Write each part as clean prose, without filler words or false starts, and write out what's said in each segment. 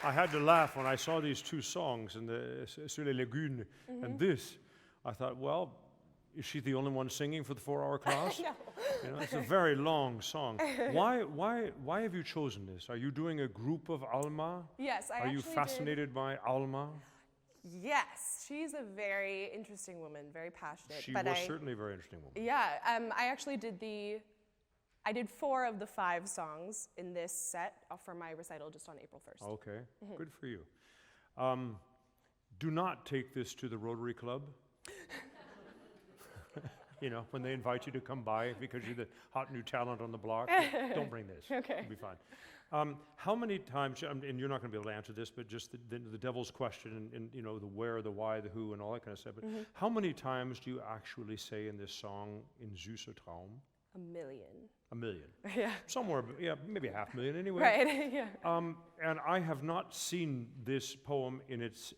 I had to laugh when I saw these two songs, and Sur les Lagunes, and this. I thought, well, is she the only one singing for the 4-hour class? No. You know, it's a very long song. Why have you chosen this? Are you doing a group of Alma? Yes, Are you fascinated by Alma? Yes, she's a very interesting woman, very passionate. She was certainly a very interesting woman. Yeah, I actually I did 4 of the 5 songs in this set for my recital just on April 1st. Okay, good for you. Do not take this to the Rotary Club. You know, when they invite you to come by because you're the hot new talent on the block, don't bring this. Okay. It'll be fine. How many times, and you're not going to be able to answer this, but just the devil's question and you know, the where, the why, the who, and all that kind of stuff, but how many times do you actually say in this song, in Süßer Traum? 1 million. 1 million. Yeah. Somewhere, yeah, maybe 500,000 anyway. Right, yeah. And I have not seen this poem in its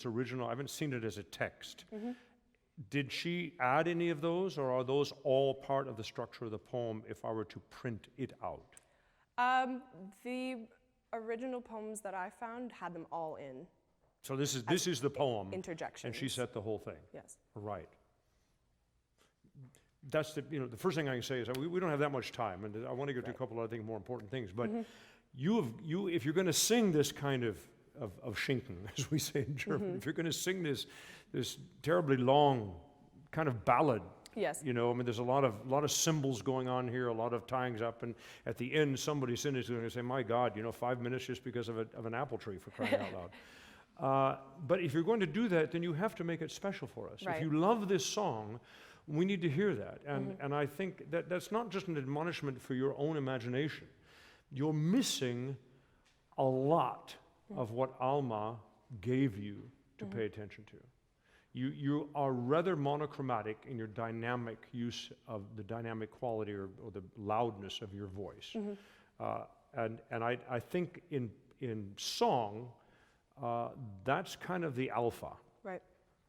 original. I haven't seen it as a text. Did she add any of those, or are those all part of the structure of the poem if I were to print it out? The original poems that I found had them all in. So this is the poem. Interjections. And she set the whole thing. Yes. Right. That's the first thing I can say is we don't have that much time, and I want to get to a couple other things, more important things. But if you're going to sing this kind of Schinken, as we say in German, if you're going to sing this terribly long kind of ballad, yes, you know, I mean, there's a lot of symbols going on here, a lot of tyings up, and at the end, somebody sitting is going to say, "My God, 5 minutes just because of an apple tree, for crying out loud." But if you're going to do that, then you have to make it special for us. Right. If you love this song, we need to hear that. And I think that's not just an admonishment for your own imagination. You're missing a lot of what Alma gave you to pay attention to. You are rather monochromatic in your dynamic use of the dynamic quality or the loudness of your voice. And I think in song, that's kind of the alpha. Right.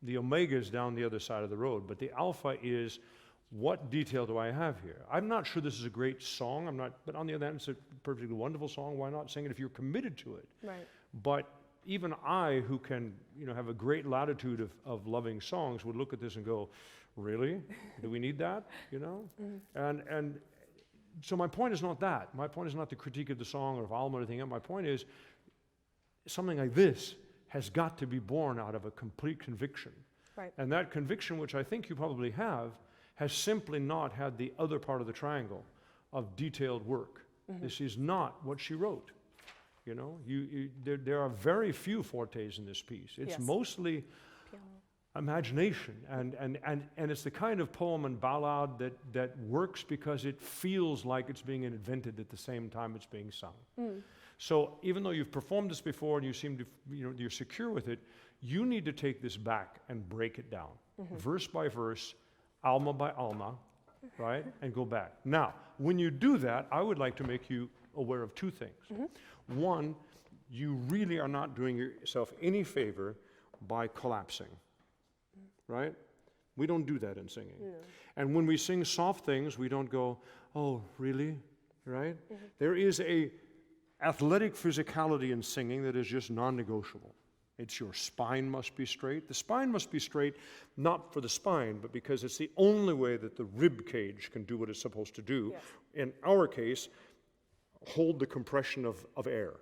The omega is down the other side of the road, but the alpha is, what detail do I have here? I'm not sure this is a great song, but on the other hand, it's a perfectly wonderful song. Why not sing it if you're committed to it? Right. But even I, who can, have a great latitude of loving songs, would look at this and go, really? Do we need that? And so my point is not that. My point is not the critique of the song or of Alma or anything else. My point is, something like this has got to be born out of a complete conviction. Right. And that conviction, which I think you probably have, has simply not had the other part of the triangle of detailed work. This is not what she wrote. There are very few fortes in this piece. It's mostly piano, imagination, and it's the kind of poem and ballad that works because it feels like it's being invented at the same time it's being sung. So even though you've performed this before and you seem to, you're secure with it, you need to take this back and break it down, verse by verse, Alma by Alma, right? And go back. Now, when you do that, I would like to make you aware of 2 things. One, you really are not doing yourself any favor by collapsing, right? We don't do that in singing. No. And when we sing soft things, we don't go, oh, really, right? There is a athletic physicality in singing that is just non-negotiable. It's your spine must be straight. The spine must be straight, not for the spine, but because it's the only way that the rib cage can do what it's supposed to do. Yes. In our case, hold the compression of air,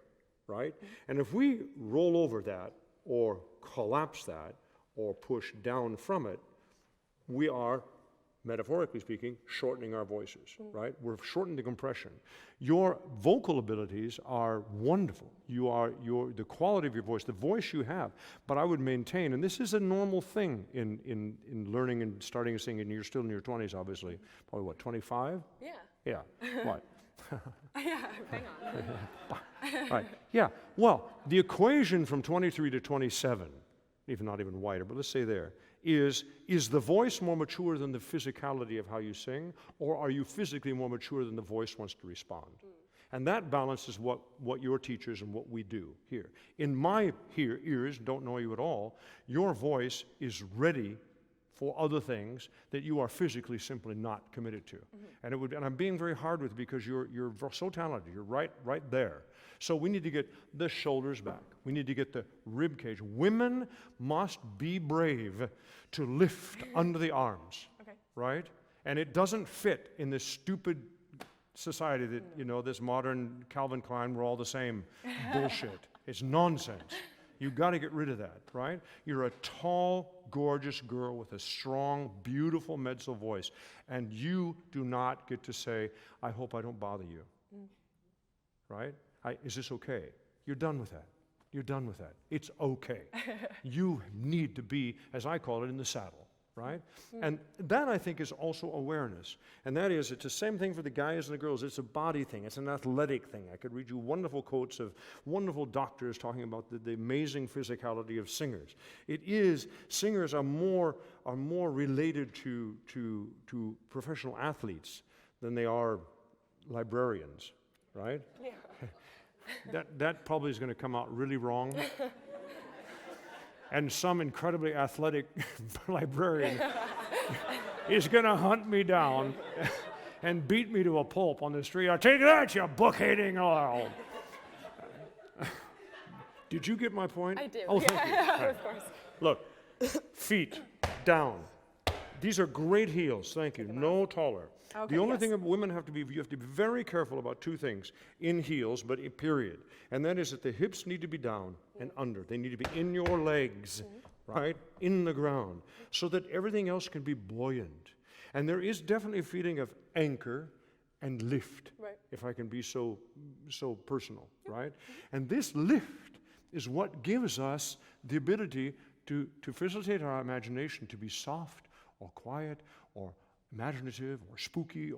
right? And if we roll over that or collapse that or push down from it, we are, metaphorically speaking, shortening our voices, right? We're shortening the compression. Your vocal abilities are wonderful. The quality of your voice, the voice you have. But I would maintain, and this is a normal thing in learning and starting to sing, and you're still in your 20s, obviously. Probably what, 25? Yeah. Yeah. What? Yeah, hang on. Right. Yeah. Well, the equation from 23 to 27, even not even wider, but let's say there, is the voice more mature than the physicality of how you sing, or are you physically more mature than the voice wants to respond? And that balance is what your teachers and what we do here. In my ears, don't know you at all, your voice is ready for other things that you are physically simply not committed to. And I'm being very hard with it because you're so talented. You're right there. So we need to get the shoulders back. We need to get the rib cage. Women must be brave to lift under the arms, right? And it doesn't fit in this stupid society that, this modern Calvin Klein, we're all the same bullshit. It's nonsense. You've got to get rid of that, right? You're a tall, gorgeous girl with a strong, beautiful mezzo voice, and you do not get to say, I hope I don't bother you, right? Is this okay? You're done with that. You're done with that. It's okay. You need to be, as I call it, in the saddle, right? And that, I think, is also awareness. And that is, it's the same thing for the guys and the girls. It's a body thing. It's an athletic thing. I could read you wonderful quotes of wonderful doctors talking about the amazing physicality of singers. Singers are more related to professional athletes than they are librarians, right? Yeah. That probably is going to come out really wrong. And some incredibly athletic librarian is going to hunt me down and beat me to a pulp on the street. I'll take that, you book-hating owl. Did you get my point? I do. Oh, thank you. Yeah, of course. Look, feet down. These are great heels, thank you. No taller. Okay, the only yes. thing that women have to be, you have to be very careful about two things in heels, but period. And that is that the hips need to be down and under. They need to be in your legs, right? In the ground, so that everything else can be buoyant. And there is definitely a feeling of anchor and lift, if I can be so personal, right? And this lift is what gives us the ability to facilitate our imagination to be soft or quiet or imaginative or spooky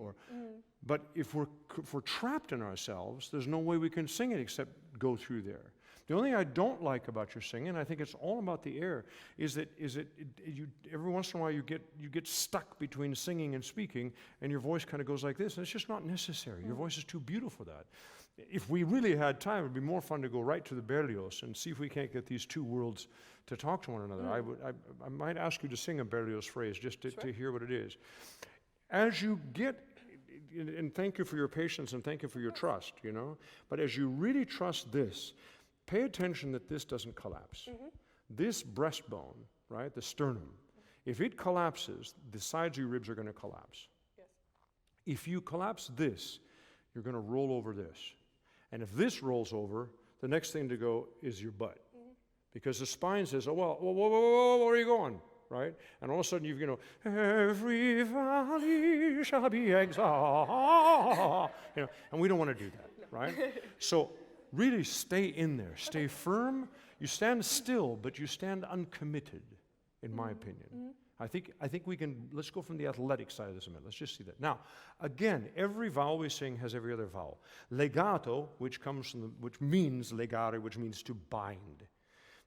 but if we're trapped in ourselves, there's no way we can sing it except go through there. The only thing I don't like about your singing, and I think it's all about the air, is that you every once in a while you get stuck between singing and speaking, and your voice kind of goes like this, and it's just not necessary. Your voice is too beautiful for that. If we really had time, it would be more fun to go right to the Berlioz and see if we can't get these two worlds to talk to one another. I might ask you to sing a Berlioz phrase just to hear what it is. As you get, and thank you for your patience and thank you for your trust, but as you really trust this, pay attention that this doesn't collapse. This breastbone, right, the sternum, if it collapses, the sides of your ribs are going to collapse. Yes. If you collapse this, you're going to roll over this. And if this rolls over, the next thing to go is your butt. Because the spine says, oh, well, whoa, where are you going? Right? And all of a sudden every valley shall be exalted. And we don't want to do that, right? So really stay in there. Stay firm. You stand still, but you stand uncommitted, in my opinion. I think we can, let's go from the athletic side of this a minute. Let's just see that. Now, again, every vowel we sing has every other vowel. Legato, which means legare, which means to bind.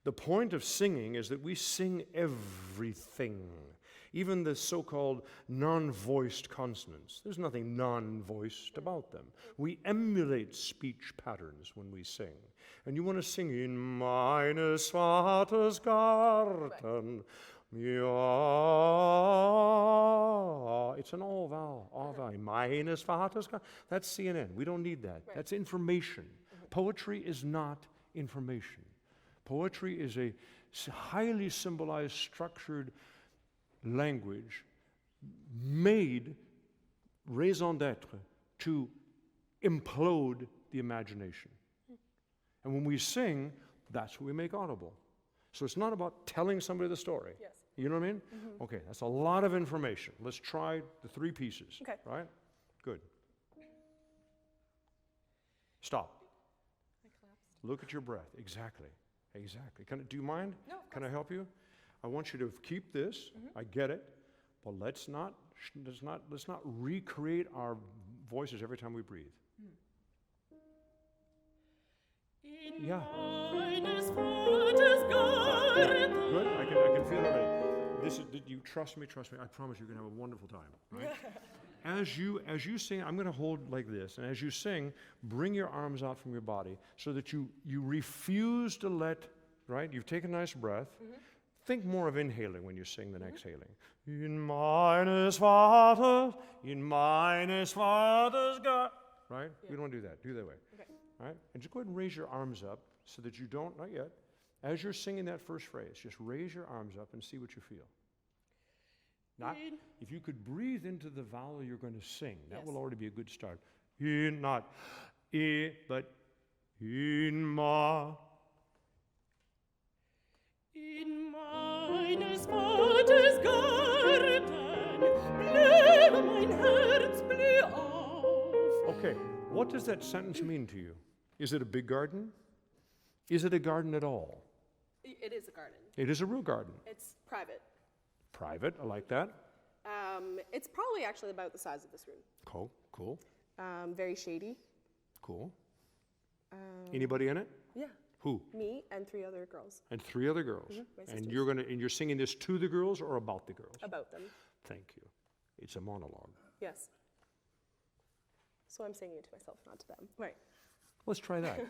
The point of singing is that we sing everything, even the so-called non-voiced consonants. There's nothing non-voiced about them. We emulate speech patterns when we sing. And you want to sing in meines Vaters Garten. Ja. It's an all vowel. Meines Vaters Garten. That's CNN. We don't need that. That's information. Poetry is not information. Poetry is a highly symbolized, structured language made, raison d'être, to implode the imagination. And when we sing, that's what we make audible. So it's not about telling somebody the story. Yes. You know what I mean? Mm-hmm. Okay, that's a lot of information. Let's try the 3 pieces. Okay. Right? Good. Stop. I collapsed. Look at your breath. Exactly. Exactly. Do you mind? No. Can I help you? I want you to keep this. I get it. But let's not recreate our voices every time we breathe. Yeah. Good. I can feel it already. You trust me. I promise you're gonna have a wonderful time. Right? As you sing, I'm gonna hold like this, and as you sing, bring your arms out from your body so that you refuse to let. Right. You've taken a nice breath. Think more of inhaling when you sing than exhaling. In meines Vaters Gott. Right? Yeah. We don't want to do that. Do it that way. Okay. Right? And just go ahead and raise your arms up so that you don't, not yet. As you're singing that first phrase, just raise your arms up and see what you feel. Not, if you could breathe into the vowel you're going to sing, that will already be a good start. In, not, but in ma. In meines Vaters Garten blühe mein Herz, blüh auf. Okay, what does that sentence mean to you? Is it a big garden? Is it a garden at all? It is a garden. It is a real garden. It's private. Private, I like that. It's probably actually about the size of this room. Cool. Very shady. Cool. Anybody in it? Yeah. Who? Me and 3 other girls. And 3 other girls. My And sisters. you're singing this to the girls or about the girls? About them. Thank you. It's a monologue. Yes. So I'm singing it to myself, not to them. Right. Let's try that.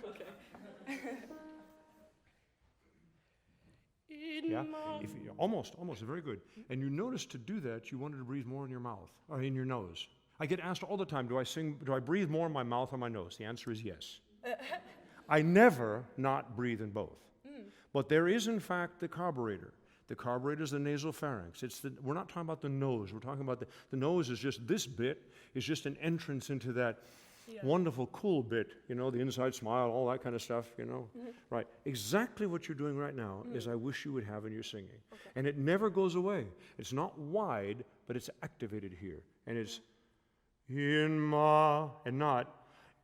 Yeah. If you, almost, very good. And you notice to do that, you wanted to breathe more in your mouth or in your nose. I get asked all the time, do I breathe more in my mouth or my nose? The answer is yes. I never not breathe in both. But there is, in fact, the carburetor. The carburetor is the nasal pharynx. We're not talking about the nose. We're talking about the nose is just this bit, is just an entrance into that wonderful, cool bit, the inside smile, all that kind of stuff, Right. Exactly what you're doing right now is I wish you would have in your singing. Okay. And it never goes away. It's not wide, but it's activated here. And it's in ma, and not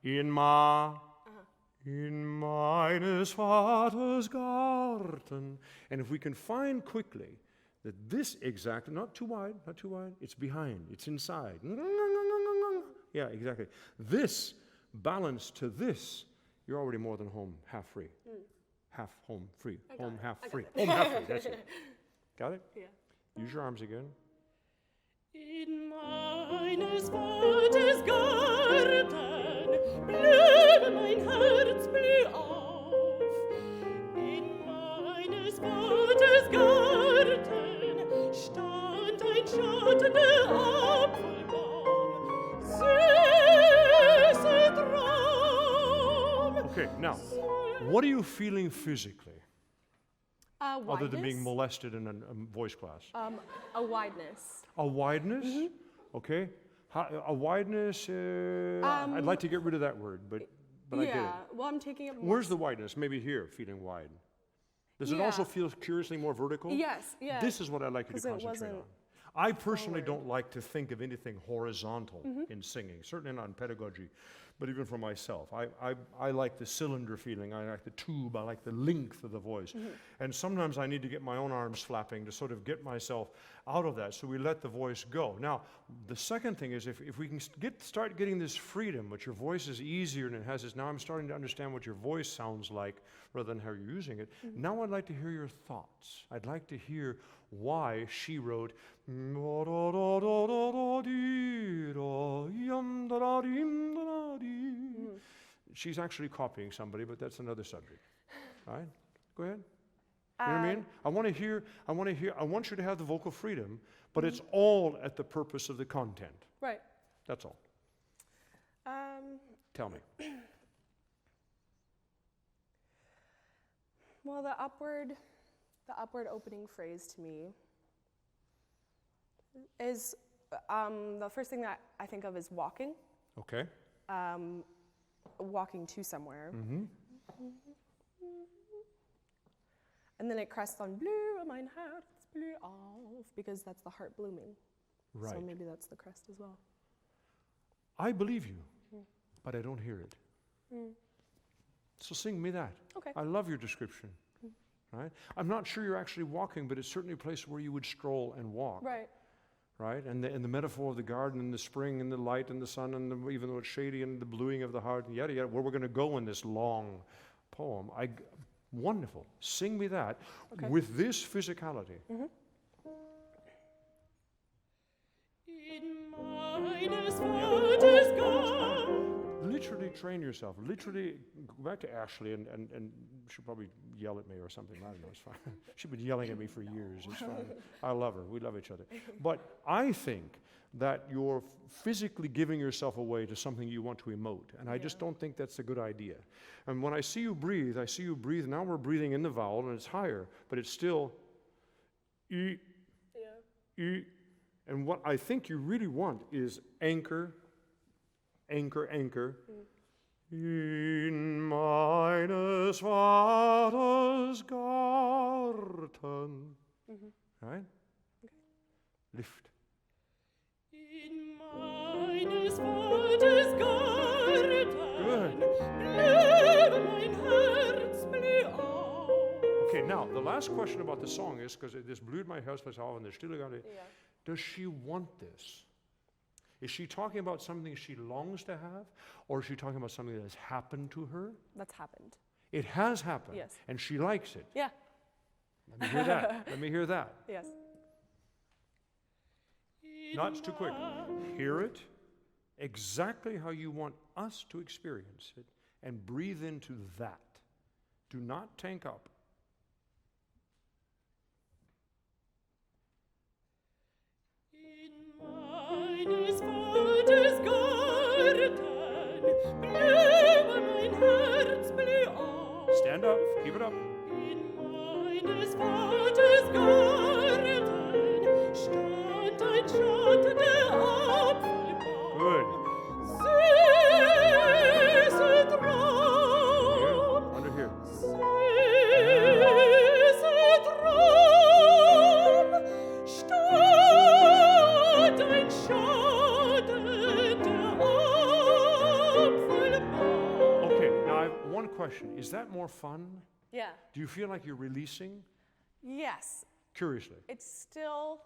in ma. In meines Vaters Garten. And if we can find quickly that this exactly, not too wide, it's behind, it's inside. Yeah, exactly. This balance to this, you're already more than home, half free. Half home free. Home half free. Home half free, that's it. Got it? Yeah. Use your arms again. In meines Vaters Garten blühe mein Herz, blüh auf. In meines Vaters Garten stand ein Schatten der Apfelbaum, süßer Traum. Okay, now, what are you feeling physically, Wideness. other than being molested in a voice class? A wideness. A wideness? Okay. A wideness, I'd like to get rid of that word, but I get it. Yeah, well, I'm taking it more. Where's the wideness? Maybe here, feeling wide. Does it also Yeah. feel curiously more vertical? Yes, yeah. This is what I'd like you to 'Cause it concentrate on. wasn't I personally don't like to think of anything horizontal in singing, certainly not in pedagogy, but even for myself. I like the cylinder feeling, I like the tube, I like the length of the voice. And sometimes I need to get my own arms flapping to sort of get myself out of that, so we let the voice go. Now, the second thing is if we can start getting this freedom, but your voice is easier and it has this, now I'm starting to understand what your voice sounds like rather than how you're using it. Now I'd like to hear your thoughts. I'd like to hear why she wrote She's actually copying somebody, but that's another subject. All right? Go ahead. You know what I mean? I want you to have the vocal freedom, but it's all at the purpose of the content. Right. That's all. Tell me. Well, the upward opening phrase to me is the first thing that I think of is walking. Okay. Walking to somewhere. And then it crests on blue, mein Herz blüht auf, because that's the heart blooming. Right. So maybe that's the crest as well. I believe you, but I don't hear it. So sing me that. Okay. I love your description. Right? I'm not sure you're actually walking, but it's certainly a place where you would stroll and walk. Right. Right? And the metaphor of the garden and the spring and the light and the sun and even though it's shady and the bluing of the heart and yada yada, where we're going to go in this long poem. Wonderful. Sing me that with this physicality. In meines Vaters Garten. Literally train yourself. Literally go back to Ashley and she'll probably yell at me or something. I don't know, it's fine. She's been yelling at me for years. It's fine. I love her. We love each other. But I think that you're physically giving yourself away to something you want to emote. And I just don't think that's a good idea. And when I see you breathe, now we're breathing in the vowel and it's higher, but it's still E, E. And what I think you really want is anchor, anchor, anchor. In meines Vaters Garten. Right? Lift. In meines Vaters Garten. Good. Blühe mein Herz blüht auf. Okay, now the last question about the song is, because this blüht mein Herz blüht auf and the Stille Garde, does she want this? Is she talking about something she longs to have, or is she talking about something that has happened to her? That's happened. It has happened, Yes. and she likes it. Yeah. Let me hear that. Let me hear that. Yes. Not too quick. Hear it exactly how you want us to experience it, and breathe into that. Do not tank up. Meines Vaters Garten, blühe mein Herz blüht auf. Stand up. Keep it up. In meines Vaters Garten stand ein Schatten der Apfelbaum. Good. Süßer Traum, Under here. süßer Traum, stand ein Schatten der Apfelbaum. Okay, now I have one question. Is that more fun? Yeah. Do you feel like you're releasing? Yes. Curiously. It's still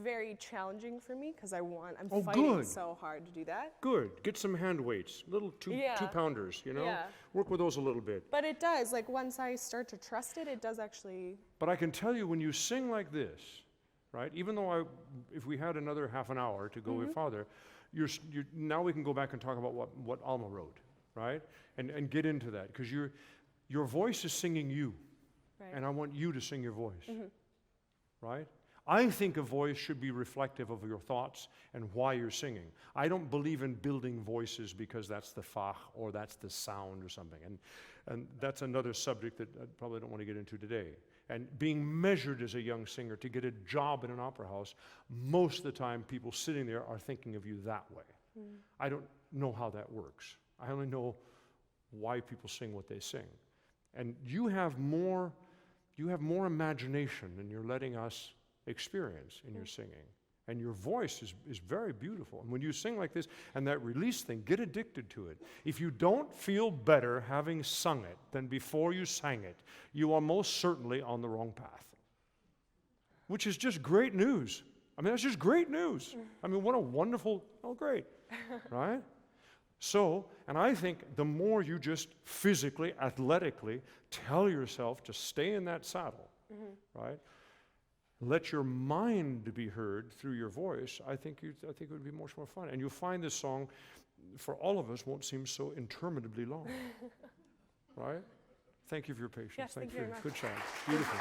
very challenging for me because I'm Oh, fighting good. so hard to do that. Good. Get some hand weights, little two pounders, you know? Yeah. Work with those a little bit. But it does, like once I start to trust it, it does actually. But I can tell you when you sing like this, right? Even though if we had another half an hour to go farther, now we can go back and talk about what Alma wrote, right? And get into that because your voice is singing you, Right. and I want you to sing your voice, right? I think a voice should be reflective of your thoughts and why you're singing. I don't believe in building voices because that's the fach or that's the sound or something. And that's another subject that I probably don't want to get into today. And being measured as a young singer to get a job in an opera house, most of the time people sitting there are thinking of you that way. I don't know how that works. I only know why people sing what they sing. And you have more imagination than you're letting us experience in your singing. And your voice is very beautiful. And when you sing like this, and that release thing, get addicted to it. If you don't feel better having sung it than before you sang it, you are most certainly on the wrong path. Which is just great news. I mean, that's just great news. I mean, what a wonderful, great, right? So, and I think the more you just physically, athletically tell yourself to stay in that saddle, right? Let your mind be heard through your voice, I think it would be much more fun. And you'll find this song, for all of us, won't seem so interminably long. Right? Thank you for your patience. Yes, thank you very much. Good job. Beautiful.